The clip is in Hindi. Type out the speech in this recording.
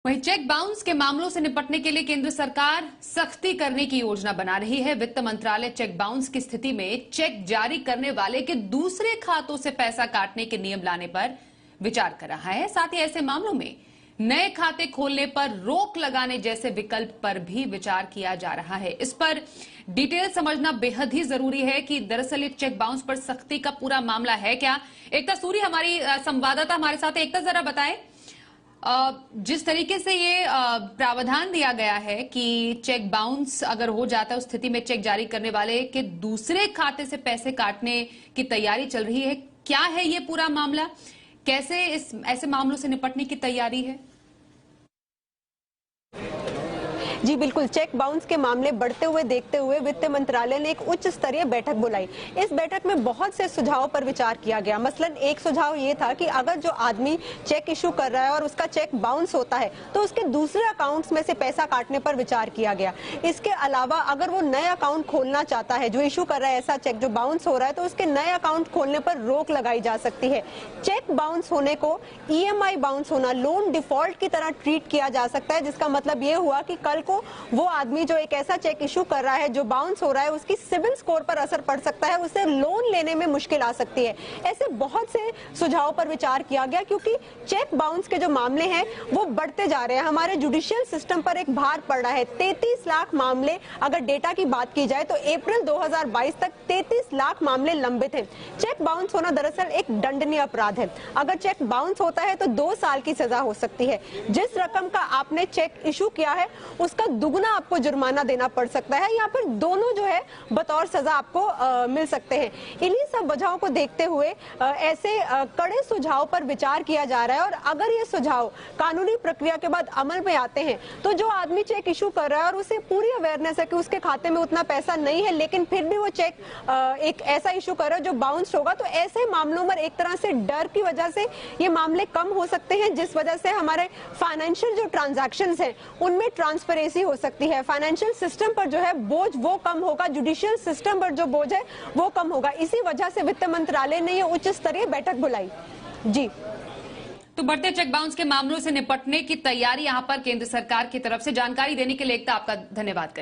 वहीं चेक बाउंस के मामलों से निपटने के लिए केंद्र सरकार सख्ती करने की योजना बना रही है। वित्त मंत्रालय चेक बाउंस की स्थिति में चेक जारी करने वाले के दूसरे खातों से पैसा काटने के नियम लाने पर विचार कर रहा है। साथ ही ऐसे मामलों में नए खाते खोलने पर रोक लगाने जैसे विकल्प पर भी विचार किया जा रहा है। इस पर डिटेल समझना बेहद ही जरूरी है कि दरअसल ये चेक बाउंस पर सख्ती का पूरा मामला है क्या। एकता सूरी हमारी संवाददाता हमारे साथ। एकता, जरा बताएं, जिस तरीके से ये प्रावधान दिया गया है कि चेक बाउंस अगर हो जाता है उस स्थिति में चेक जारी करने वाले के दूसरे खाते से पैसे काटने की तैयारी चल रही है, क्या है ये पूरा मामला, कैसे इस ऐसे मामलों से निपटने की तैयारी है? जी बिल्कुल, चेक बाउंस के मामले बढ़ते हुए देखते हुए वित्त मंत्रालय ने एक उच्च स्तरीय बैठक बुलाई। इस बैठक में बहुत से सुझावों पर विचार किया गया। मसलन एक सुझाव ये था कि अगर जो आदमी चेक इशू कर रहा है और उसका चेक बाउंस होता है तो उसके दूसरे अकाउंट्स में से पैसा काटने पर विचार किया गया। इसके अलावा अगर वो नया अकाउंट खोलना चाहता है, जो इशू कर रहा है ऐसा चेक जो बाउंस हो रहा है, तो उसके नए अकाउंट खोलने पर रोक लगाई जा सकती है। चेक बाउंस होने को ईएमआई बाउंस होना, लोन डिफॉल्ट की तरह ट्रीट किया जा सकता है, जिसका मतलब ये हुआ कि कल को वो आदमी जो एक ऐसा चेक इशू कर रहा है जो बाउंस हो रहा है, उसकी सिविल स्कोर पर असर पड़ सकता है, उसे लोन लेने में मुश्किल आ सकती है। ऐसे बहुत से सुझावों पर विचार किया गया क्योंकि चेक बाउंस के जो मामले हैं वो बढ़ते जा रहे हैं। हमारे जुडिशियल सिस्टम पर एक भार पड़ रहा है। 33 लाख मामले, अगर डेटा की बात की जाए तो अप्रैल 2022 तक 33 लाख मामले लंबित हैं। चेक बाउंस होना दरअसल एक दंडनीय अपराध है। अगर चेक बाउंस होता है तो 2 साल की सजा हो सकती है। जिस रकम का आपने चेक इशू किया है उसका दुगना आपको जुर्माना देना पड़ सकता है, या फिर दोनों जो है बतौर सजा आपको मिल सकते हैं। इन्हीं सब वजहों को देखते हुए ऐसे कड़े सुझाव पर विचार किया जा रहा है। और अगर ये सुझाव कानूनी प्रक्रिया के बाद अमल में आते हैं तो जो आदमी चेक इशू कर रहा है और उसे पूरी अवेयरनेस है कि उसके खाते में उतना पैसा नहीं है, लेकिन फिर भी वो चेक एक ऐसा इशू कर रहा है जो बाउंस होगा, तो ऐसे मामलों में एक तरह से डर की वजह से ये मामले कम हो सकते हैं, जिस वजह से हमारे फाइनेंशियल जो ट्रांजैक्शंस हैं उनमें ट्रांसपेरेंसी हो सकती है। फाइनेंशियल सिस्टम पर जो है बोझ वो कम होगा, जुडिशियल सिस्टम पर जो बोझ है वो कम होगा। इसी वजह से वित्त मंत्रालय ने ये उच्च स्तरीय बैठक बुलाई। जी, तो बढ़ते चेक बाउंस के मामलों से निपटने की तैयारी यहां पर केंद्र सरकार की तरफ से। जानकारी देने के लिए एकता आपका धन्यवाद।